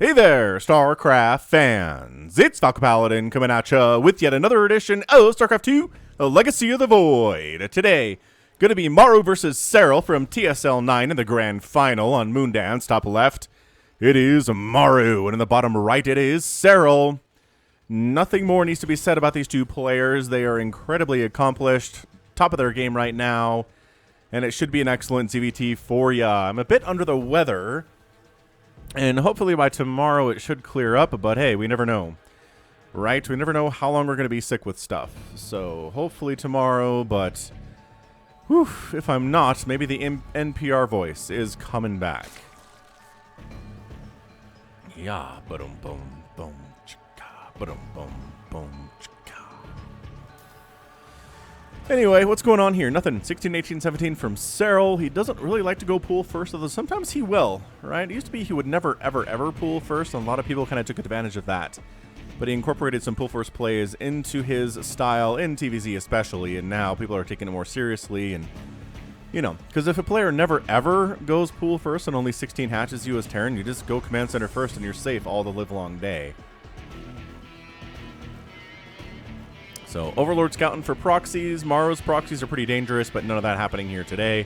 Hey there, StarCraft fans! It's Falcon Paladin coming at ya with yet another edition of StarCraft 2, The Legacy of the Void. Today, going to be Maru versus Serral from TSL 9 in the grand final on Moondance. Top left, it is Maru, and in the bottom right, it is Serral. Nothing more needs to be said about these two players. They are incredibly accomplished, top of their game right now, and it should be an excellent ZVT for ya. I'm a bit under the weather, and hopefully by tomorrow it should clear up, but hey, we never know. Right? We never know how long we're going to be sick with stuff. So hopefully tomorrow, but whew, if I'm not, maybe the NPR voice is coming back. Yeah, ba-dum boom boom chika, ba-dum boom boom chika. Anyway, what's going on here? Nothing. 16, 18, 17 from Serral. He doesn't really like to go pool first, although sometimes he will, right? It used to be he would never, ever, ever pool first, and a lot of people kind of took advantage of that. But he incorporated some pool first plays into his style, in TVZ especially, and now people are taking it more seriously. And, you know, because if a player never, ever goes pool first and only 16 hatches you as Terran, you just go command center first and you're safe all the livelong day. So, Overlord scouting for proxies. Maru's proxies are pretty dangerous, but none of that happening here today.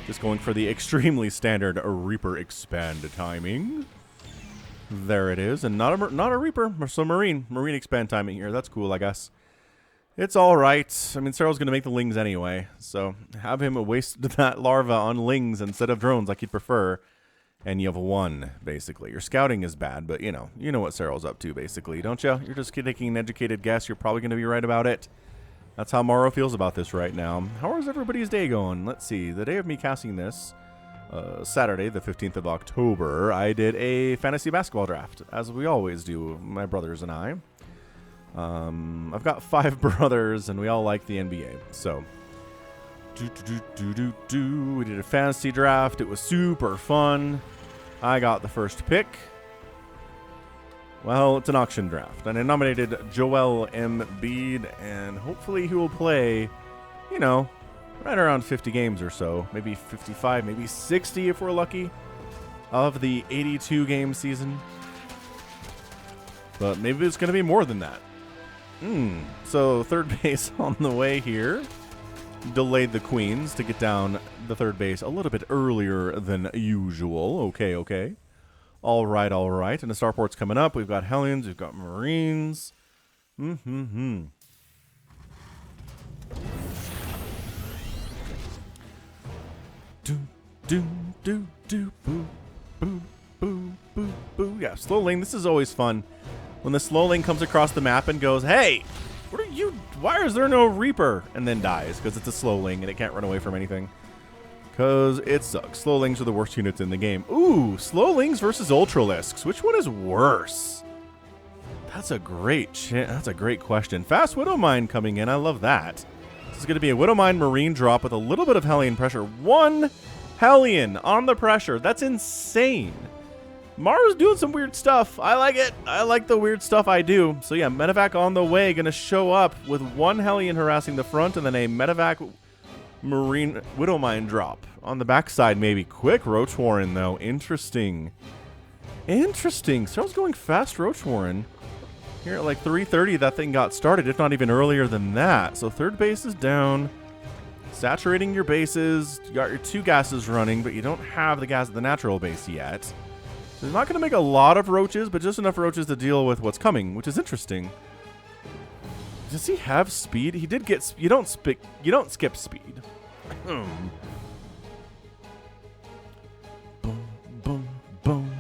Just going for the extremely standard Reaper expand timing. There it is, and not a Reaper, so Marine expand timing here. That's cool, I guess. It's all right. I mean, Serral's going to make the Lings anyway, so have him waste that larva on Lings instead of drones like you'd prefer, and you have won, basically. Your scouting is bad, but you know what Serral's up to, basically, don't you? You're just taking an educated guess. You're probably going to be right about it. That's how Maru feels about this right now. How is everybody's day going? Let's see. The day of me casting this, Saturday, the 15th of October, I did a fantasy basketball draft, as we always do, my brothers and I. I've got 5 brothers, and we all like the NBA, so we did a fantasy draft. It was super fun. I got the first pick. Well, it's an auction draft, and I nominated Joel Embiid, and hopefully he will play, you know, right around 50 games or so, maybe 55, maybe 60 if we're lucky, of the 82-game season. But maybe it's going to be more than that. So third base on the way here. Delayed the Queens to get down the third base a little bit earlier than usual. Okay. All right. And the starport's coming up. We've got Hellions. We've got Marines. Do, boo, boo, boo, boo, boo. Yeah, slow lane. This is always fun. When the slow lane comes across the map and goes, hey, what are you? Why is there no Reaper? And then dies because it's a slow link and it can't run away from anything. Because it sucks. Slow links are the worst units in the game. Ooh, slow links versus Ultralisks. Which one is worse? That's a great question. Fast Widowmine coming in. I love that. This is going to be a Widowmine Marine drop with a little bit of Hellion pressure. 1 Hellion on the pressure. That's insane. Maru's doing some weird stuff. I like it. I like the weird stuff I do. So yeah, Medevac on the way. Going to show up with 1 Hellion harassing the front and then a Medevac Marine Widowmine drop. On the backside, maybe. Quick Roach Warren, though. Interesting. Serral's going fast Roach Warren. Here at like 3:30, that thing got started, if not even earlier than that. So third base is down. Saturating your bases. You got your 2 gases running, but you don't have the gas at the natural base yet. So he's not going to make a lot of roaches, but just enough roaches to deal with what's coming, which is interesting. Does he have speed? He did get... You don't skip speed. Boom, boom, boom.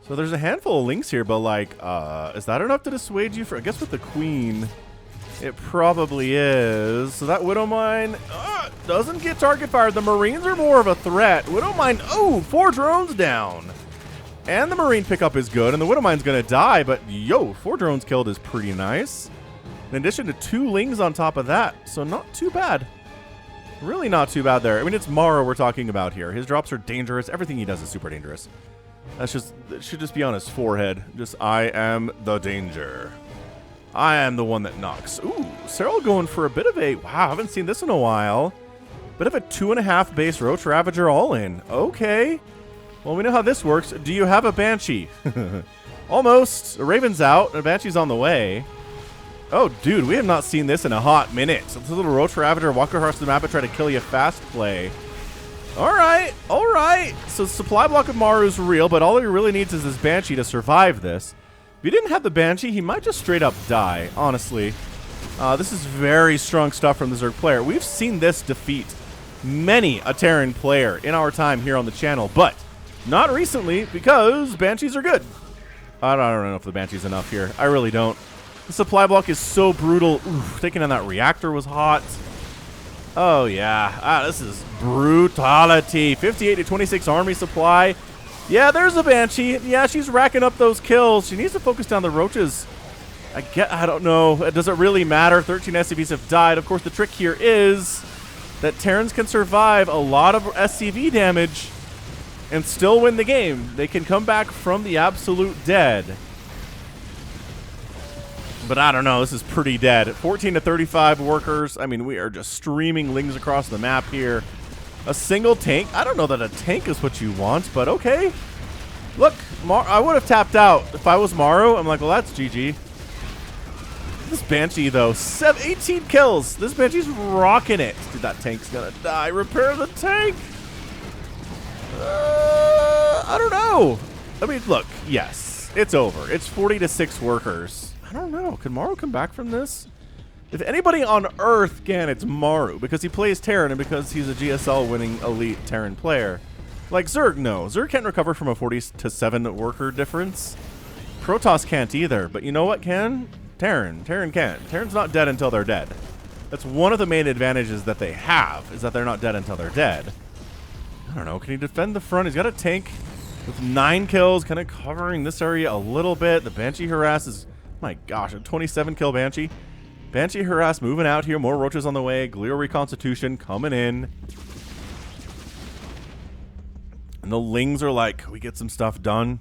So there's a handful of links here, but like, is that enough to dissuade you? I guess with the Queen, it probably is. So that Widowmine doesn't get target fired. The Marines are more of a threat. Widowmine, 4 drones down. And the Marine pickup is good, and the Widowmine's going to die, but 4 drones killed is pretty nice. In addition to 2 Lings on top of that, so not too bad. Really not too bad there. I mean, it's Maru we're talking about here. His drops are dangerous. Everything he does is super dangerous. It should just be on his forehead. Just, I am the danger. I am the one that knocks. Ooh, Serral going for a bit of a... Wow, I haven't seen this in a while. Bit of a 2.5 base Roach Ravager all in. Okay. Well, we know how this works. Do you have a Banshee? Almost. A Raven's out. A Banshee's on the way. Oh, dude, we have not seen this in a hot minute. So this little Roach Ravager walk across the map and try to kill you fast play. All right, all right. So supply block of Maru is real, but all he really needs is this Banshee to survive this. If he didn't have the Banshee, he might just straight up die, honestly. This is very strong stuff from the Zerg player. We've seen this defeat many a Terran player in our time here on the channel, but not recently because Banshees are good. I don't know if the Banshee's enough here. I really don't. The supply block is so brutal. Oof, taking on that reactor was hot. Oh, yeah. This is brutality. 58 to 26 army supply. Yeah, there's a Banshee. Yeah, she's racking up those kills. She needs to focus down the roaches. I don't know. Does it really matter? 13 SCVs have died. Of course, the trick here is that Terrans can survive a lot of SCV damage and still win the game. They can come back from the absolute dead. But I don't know. This is pretty dead. 14 to 35 workers. I mean, we are just streaming lings across the map here. A single tank. I don't know that a tank is what you want, but okay. Look, I would have tapped out if I was Maru. I'm like, well, that's GG. This Banshee, though, 18 kills. This Banshee's rocking it. Dude, that tank's gonna die. Repair the tank. I don't know. I mean, look, yes, it's over. It's 40 to 6 workers. I don't know. Can Maru come back from this? If anybody on Earth can, it's Maru, because he plays Terran and because he's a GSL winning elite Terran player. Like Zerg, no. Zerg can't recover from a 40 to 7 worker difference. Protoss can't either, but you know what can? Terran. Terran can't. Terran's not dead until they're dead. That's one of the main advantages that they have, is that they're not dead until they're dead. I don't know. Can he defend the front? He's got a tank with 9 kills, kind of covering this area a little bit. The Banshee harass is, my gosh, a 27 kill Banshee. Banshee harass moving out here. More roaches on the way. Glial reconstitution coming in. And the lings are like, can we get some stuff done?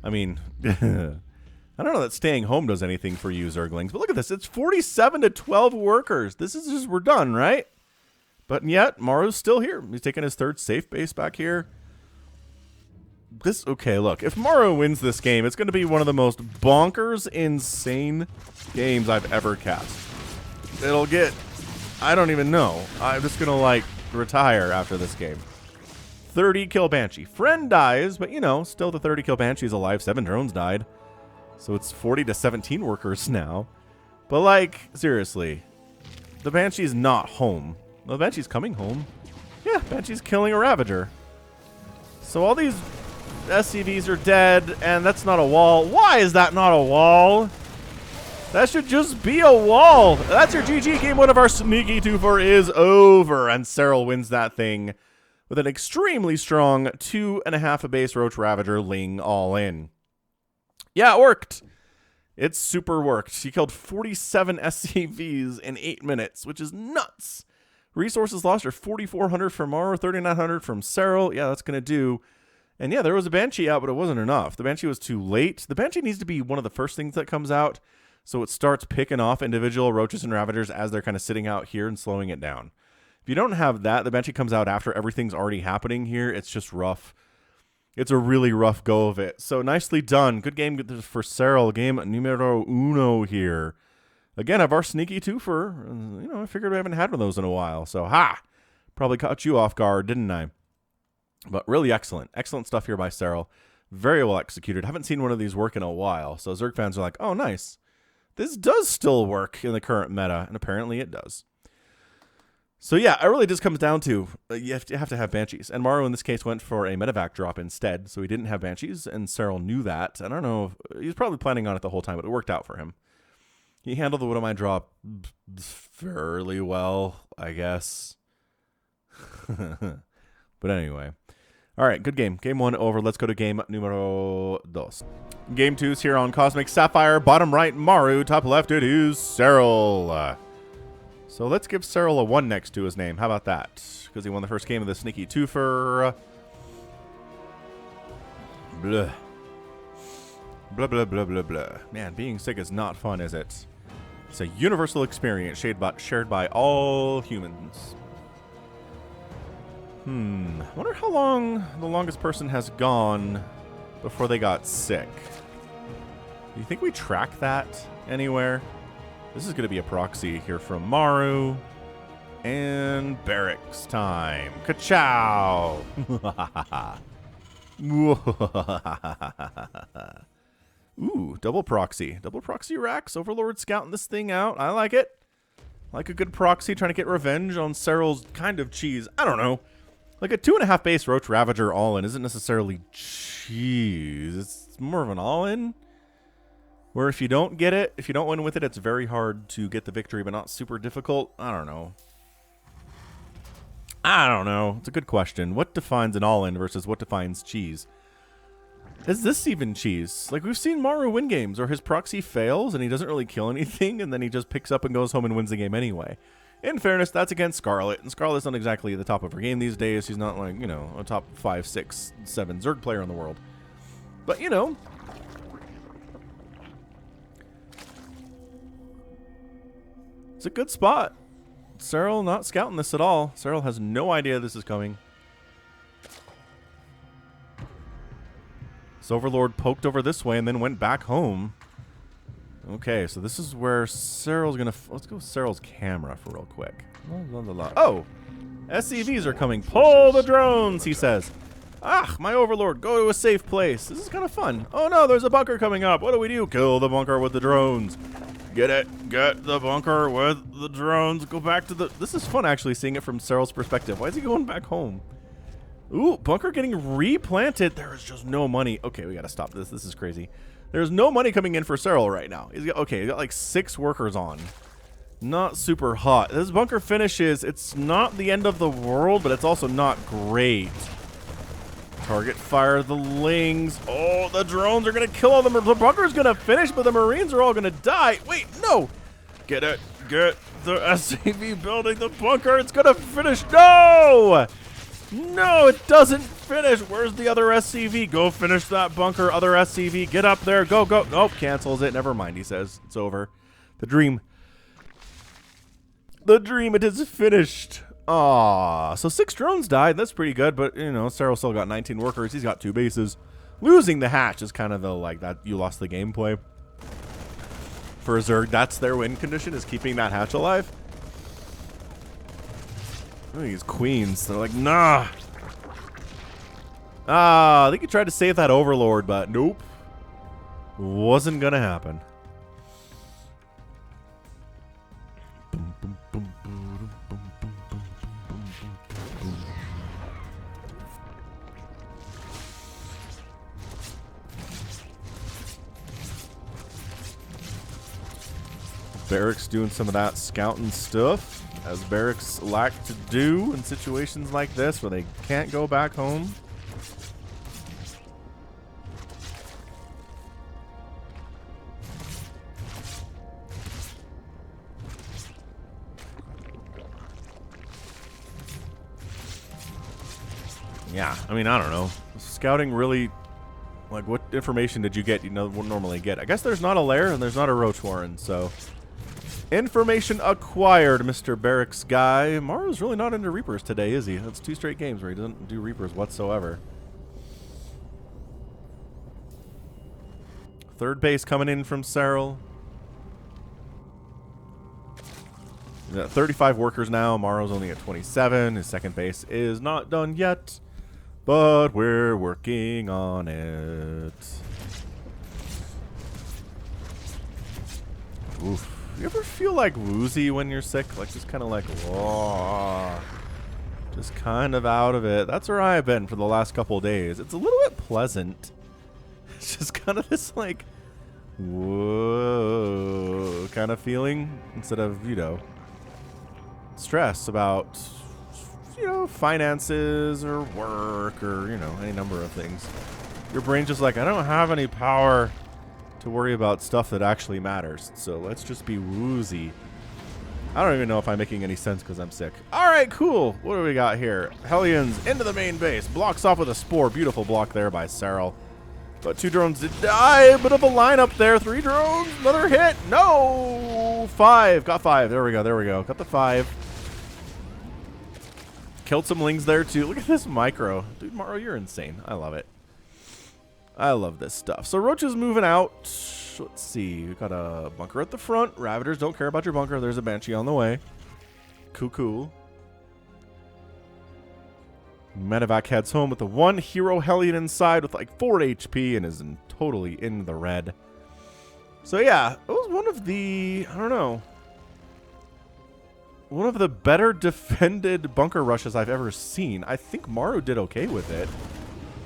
I mean, I don't know that staying home does anything for you, Zerglings, but look at this. It's 47 to 12 workers. This is just, we're done, right? But yet, Maru's still here. He's taking his 3rd safe base back here. Okay, look. If Maru wins this game, it's going to be one of the most bonkers, insane games I've ever cast. It'll get, I don't even know. I'm just going to, like, retire after this game. 30 kill Banshee. Friend dies, but, you know, still the 30 kill Banshee's alive. 7 drones died. So it's 40 to 17 workers now. But, like, seriously, the Banshee's not home. Well, the Banshee's coming home. Yeah, Banshee's killing a Ravager. So all these SCVs are dead, and that's not a wall. Why is that not a wall? That should just be a wall. That's your GG. Game 1 of our sneaky 2-4 is over, and Serral wins that thing with an extremely strong 2.5 base Roach Ravager Ling all in. Yeah, it worked. It super worked. He killed 47 SCVs in 8 minutes, which is nuts. Resources lost are 4,400 from Maru, 3,900 from Serral. Yeah, that's going to do. And yeah, there was a Banshee out, but it wasn't enough. The Banshee was too late. The Banshee needs to be one of the first things that comes out, so it starts picking off individual Roaches and Ravagers as they're kind of sitting out here and slowing it down. If you don't have that, the Banshee comes out after everything's already happening here. It's just rough. It's a really rough go of it. So nicely done. Good game for Serral. Game numero uno here. Again, of our sneaky 2-4. You know, I figured we haven't had one of those in a while. So, ha! Probably caught you off guard, didn't I? But really excellent. Excellent stuff here by Serral. Very well executed. Haven't seen one of these work in a while. So Zerg fans are like, oh, nice. This does still work in the current meta. And apparently it does. So yeah, it really just comes down to you have to have Banshees. And Maru in this case went for a medevac drop instead. So he didn't have Banshees. And Serral knew that. I don't know. He was probably planning on it the whole time. But it worked out for him. He handled the Widowmine drop fairly well, I guess. But anyway. All right, good game. Game 1 over. Let's go to game numero 2. Game 2's here on Cosmic Sapphire. Bottom right, Maru. Top left, it is Serral. So let's give Serral a 1 next to his name. How about that? Because he won the first game of the sneaky 2-4. Blah. Blah, blah, blah, blah, blah. Man, being sick is not fun, is it? It's a universal experience shared by all humans. I wonder how long the longest person has gone before they got sick. Do you think we track that anywhere? This is going to be a proxy here from Maru. And barracks time. Ka-chow! Ooh, double proxy. Double proxy racks. Overlord scouting this thing out. I like it. Like a good proxy trying to get revenge on Serral's kind of cheese. I don't know. Like a 2.5 base Roach Ravager all-in isn't necessarily cheese. It's more of an all-in. Where if you don't get it, if you don't win with it, it's very hard to get the victory, but not super difficult. I don't know. It's a good question. What defines an all-in versus what defines cheese? Is this even cheese? Like, we've seen Maru win games where his proxy fails and he doesn't really kill anything, and then he just picks up and goes home and wins the game anyway. In fairness, that's against Scarlet, and Scarlet's not exactly at the top of her game these days. She's not like, you know, a top 5, 6, 7 Zerg player in the world. But, you know, it's a good spot. Serral not scouting this at all. Serral has no idea this is coming. So Overlord poked over this way and then went back home. Okay, so this is where Serral's gonna... Let's go with Serral's camera for real quick. Oh! SCVs are coming. Pull the drones, he says. Ah, my Overlord, go to a safe place. This is kind of fun. Oh no, there's a bunker coming up. What do? Kill the bunker with the drones. Get it. Get the bunker with the drones. Go back to the... This is fun, actually, seeing it from Serral's perspective. Why is he going back home? Ooh, bunker getting replanted. There is just no money. Okay, we got to stop this. This is crazy. There's no money coming in for Serral right now. He's got like 6 workers on. Not super hot. This bunker finishes. It's not the end of the world, but it's also not great. Target fire the lings. Oh, the drones are going to kill all them. The bunker's going to finish, but the Marines are all going to die. Wait, no. Get it. Get the SCV building the bunker. It's going to finish. No. No, it doesn't finish. Where's the other SCV? Go finish that bunker. Other SCV. Get up there. Go, go. Nope, cancels it. Never mind, he says. It's over. The dream. The dream. It is finished. Aw, so 6 drones died. That's pretty good, but, you know, Serral still got 19 workers. He's got 2 bases. Losing the hatch is kind of the, like, that you lost the gameplay. For a Zerg, that's their win condition, is keeping that hatch alive. Look at these queens. They're like, nah. I think he tried to save that Overlord, but nope. Wasn't gonna happen. Barracks doing some of that scouting stuff, as Barracks like to do in situations like this where they can't go back home. Yeah, I mean, I don't know. Scouting really, like, what information did you get you know normally get? I guess there's not a lair and there's not a roach warren, so... Information acquired, Mr. Barracks guy. Maru's really not into Reapers today, is he? That's 2 straight games where he doesn't do Reapers whatsoever. 3rd base coming in from Serral. He's at 35 workers now. Maru's only at 27. His 2nd base is not done yet, but we're working on it. Oof. You ever feel like woozy when you're sick? Like just kind of like, whoa, just kind of out of it. That's where I've been for the last couple of days. It's a little bit pleasant. It's just kind of this like, whoa kind of feeling instead of, you know, stress about, you know, finances or work or, you know, any number of things. Your brain's just like, I don't have any power to worry about stuff that actually matters, so let's just be woozy. I don't even know if I'm making any sense because I'm sick. All right, cool. What do we got here? Hellions into the main base. Blocks off with a spore. Beautiful block there by Serral. But 2 drones did die. A bit of a lineup there. 3 drones. Another hit. No. 5. Got 5. There we go. There we go. Got the 5. Killed some Lings there, too. Look at this micro. Dude, Maru, you're insane. I love it. I love this stuff. So Roach is moving out. Let's see. We got a bunker at the front. Ravagers don't care about your bunker. There's a Banshee on the way. Cool. Medevac heads home with the one hero Hellion inside with like 4 HP and is totally in the red. So yeah, it was one of the, I don't know, one of the better defended bunker rushes I've ever seen. I think Maru did okay with it.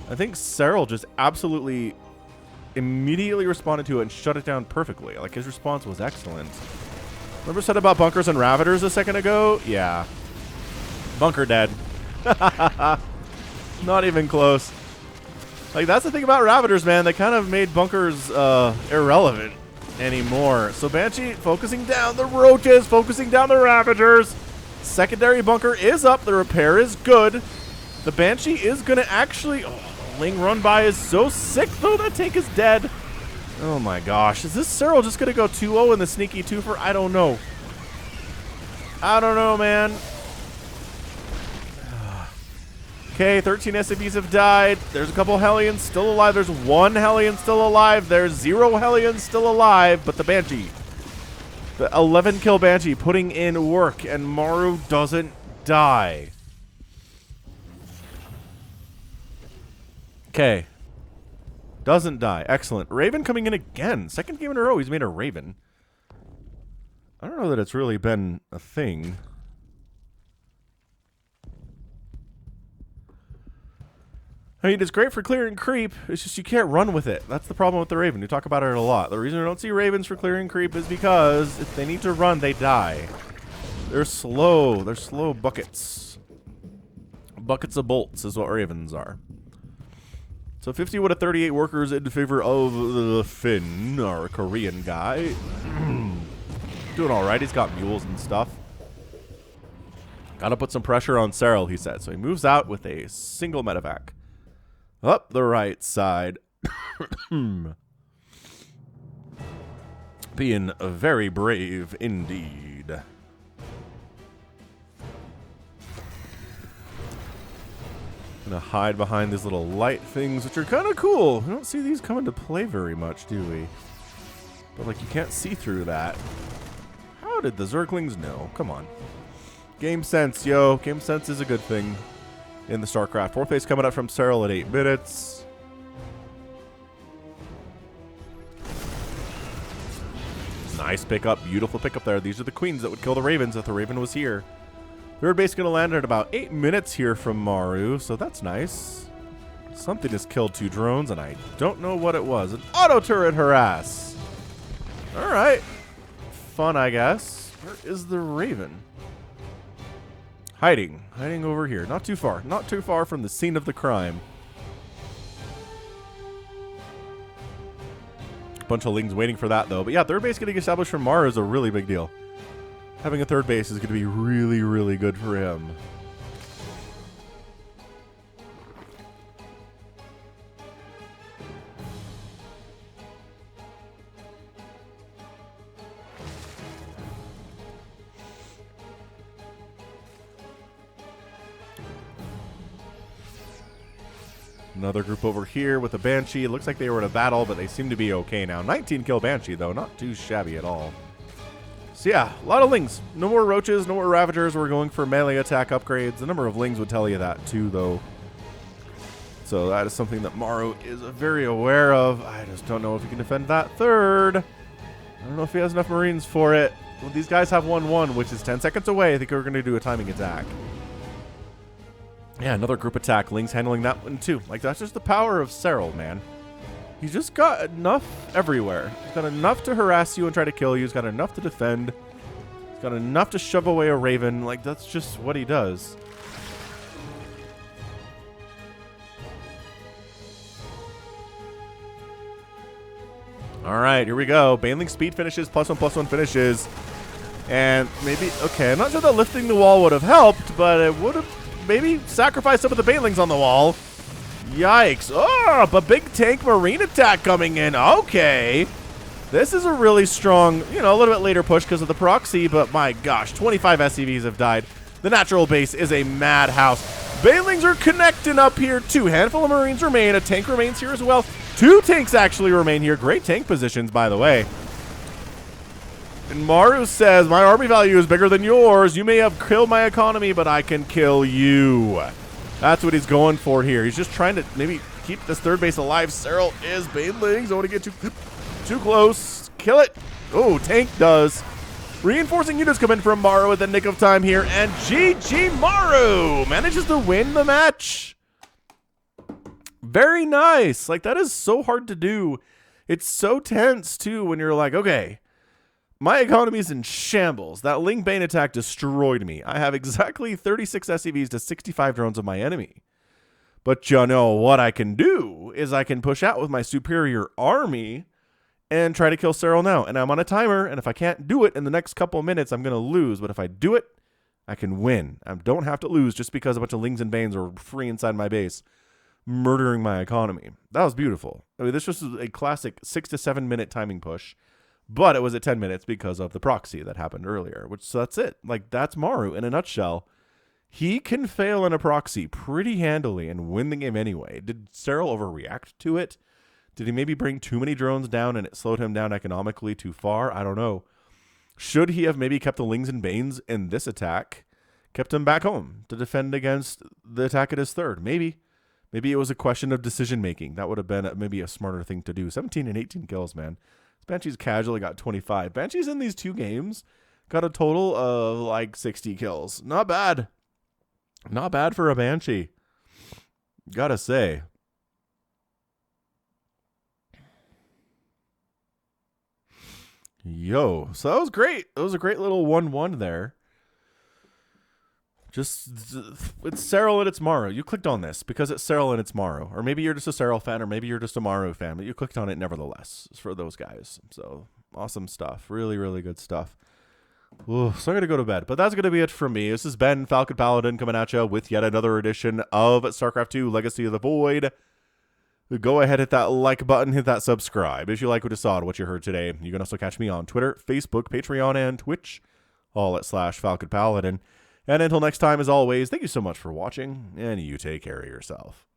I think Serral just absolutely immediately responded to it and shut it down perfectly. Like, his response was excellent. Remember said about bunkers and Ravagers a second ago? Yeah. Bunker dead. Not even close. Like, that's the thing about Ravagers, man. They kind of made bunkers irrelevant anymore. So Banshee focusing down the Roaches, focusing down the Ravagers. Secondary bunker is up. The repair is good. The Banshee is going to actually... Oh, Ling run by is so sick, though. That tank is dead. Oh, my gosh. Is this Serral just going to go 2-0 in the sneaky twofer? I don't know. I don't know, man. Okay, 13 SCVs have died. There's a couple Hellions still alive. There's one Hellion still alive. There's 0 Hellions still alive. But the Banshee, the 11-kill Banshee putting in work, and Maru doesn't die. Okay. Doesn't die. Excellent. Raven coming in again. Second game in a row he's made a Raven. I don't know that it's really been a thing. I mean, it's great for clearing creep. It's just you can't run with it. That's the problem with the Raven. We talk about it a lot. The reason we don't see Ravens for clearing creep is because if they need to run, they die. They're slow. They're slow buckets. Buckets of bolts is what Ravens are. So 50 out of 38 workers in favor of the Finn, our Korean guy. Doing all right. He's got mules and stuff. Gotta put some pressure on Serral, he said. So he moves out with a single medevac. Up the right side. Being very brave indeed. Gonna hide behind these little light things, which are kind of cool. We don't see these come into play very much, do we? But, like, you can't see through that. How did the Zerglings know? Come on. Game sense, yo. Game sense is a good thing in the StarCraft. Fourth phase coming up from Serral at 8 minutes. Nice pickup. Beautiful pickup there. These are the queens that would kill the Ravens if the Raven was here. Third base going to land at about 8 minutes here from Maru, so that's nice. Something has killed 2 drones, and I don't know what it was. An auto turret harass. All right. Fun, I guess. Where is the Raven? Hiding. Hiding over here. Not too far. Not too far from the scene of the crime. Bunch of Lings waiting for that, though. But yeah, third base getting established from Maru is a really big deal. Having a third base is going to be really, really good for him. Another group over here with a Banshee. It looks like they were in a battle, but they seem to be okay now. 19-kill Banshee, though. Not too shabby at all. So yeah, a lot of Lings. No more Roaches, no more Ravagers. We're going for melee attack upgrades. The number of Lings would tell you that too, though. So that is something that Maru is very aware of. I just don't know if he can defend that third. I don't know if he has enough Marines for it. Well, these guys have 1-1, which is 10 seconds away. I think we're going to do a timing attack. Yeah, another group attack. Lings handling that one too. Like, that's just the power of Serral, man. He's just got enough everywhere. He's got enough to harass you and try to kill you. He's got enough to defend. He's got enough to shove away a Raven. Like, that's just what he does. All right, here we go. Baneling speed finishes, +1/+1 finishes. And maybe, okay, I'm not sure that lifting the wall would have helped, but it would have maybe sacrificed some of the Banelings on the wall. Yikes. Oh, but big tank marine attack coming in. Okay. This is a really strong, you know, a little bit later push because of the proxy, but my gosh, 25 SCVs have died. The natural base is a madhouse. Banelings are connecting up here too. Handful of Marines remain. A tank remains here as well. 2 tanks actually remain here. Great tank positions, by the way. And Maru says, my army value is bigger than yours. You may have killed my economy, but I can kill you. That's what he's going for here. He's just trying to maybe keep this third base alive. Serral is Banelings. Don't want to get too close. Kill it. Oh, tank does. Reinforcing units come in from Maru at the nick of time here. And GG Maru manages to win the match. Very nice. Like, that is so hard to do. It's so tense, too, when you're like, okay, my economy's in shambles. That Ling Bane attack destroyed me. I have exactly 36 SCVs to 65 drones of my enemy. But you know what I can do is I can push out with my superior army and try to kill Serral now. And I'm on a timer, and if I can't do it in the next couple of minutes, I'm going to lose. But if I do it, I can win. I don't have to lose just because a bunch of Lings and Banes are free inside my base, murdering my economy. That was beautiful. I mean, this was a classic 6 to 7 minute timing push, but it was at 10 minutes because of the proxy that happened earlier, so that's it. Like, that's Maru in a nutshell. He can fail in a proxy pretty handily and win the game anyway. Did Serral overreact to it? Did he maybe bring too many drones down and it slowed him down economically too far? I don't know. Should he have maybe kept the Lings and Banes in this attack, kept him back home to defend against the attack at his third? Maybe. Maybe it was a question of decision-making. That would have been maybe a smarter thing to do. 17 and 18 kills, man. Banshees casually got 25. Banshees in these 2 games got a total of like 60 kills. Not bad. Not bad for a Banshee. Gotta say. Yo, so that was great. That was a great little 1-1 there. Just, it's Serral and it's Maru. You clicked on this because it's Serral and it's Maru. Or maybe you're just a Serral fan, or maybe you're just a Maru fan, but you clicked on it nevertheless. It's for those guys. So, awesome stuff. Really, really good stuff. Ooh, so I'm going to go to bed. But that's going to be it from me. This has been Falcon Paladin coming at you with yet another edition of StarCraft 2 Legacy of the Void. Go ahead, hit that like button, hit that subscribe. If you like what you saw and what you heard today, you can also catch me on Twitter, Facebook, Patreon, and Twitch, all at /Falcon Paladin. And until next time, as always, thank you so much for watching, and you take care of yourself.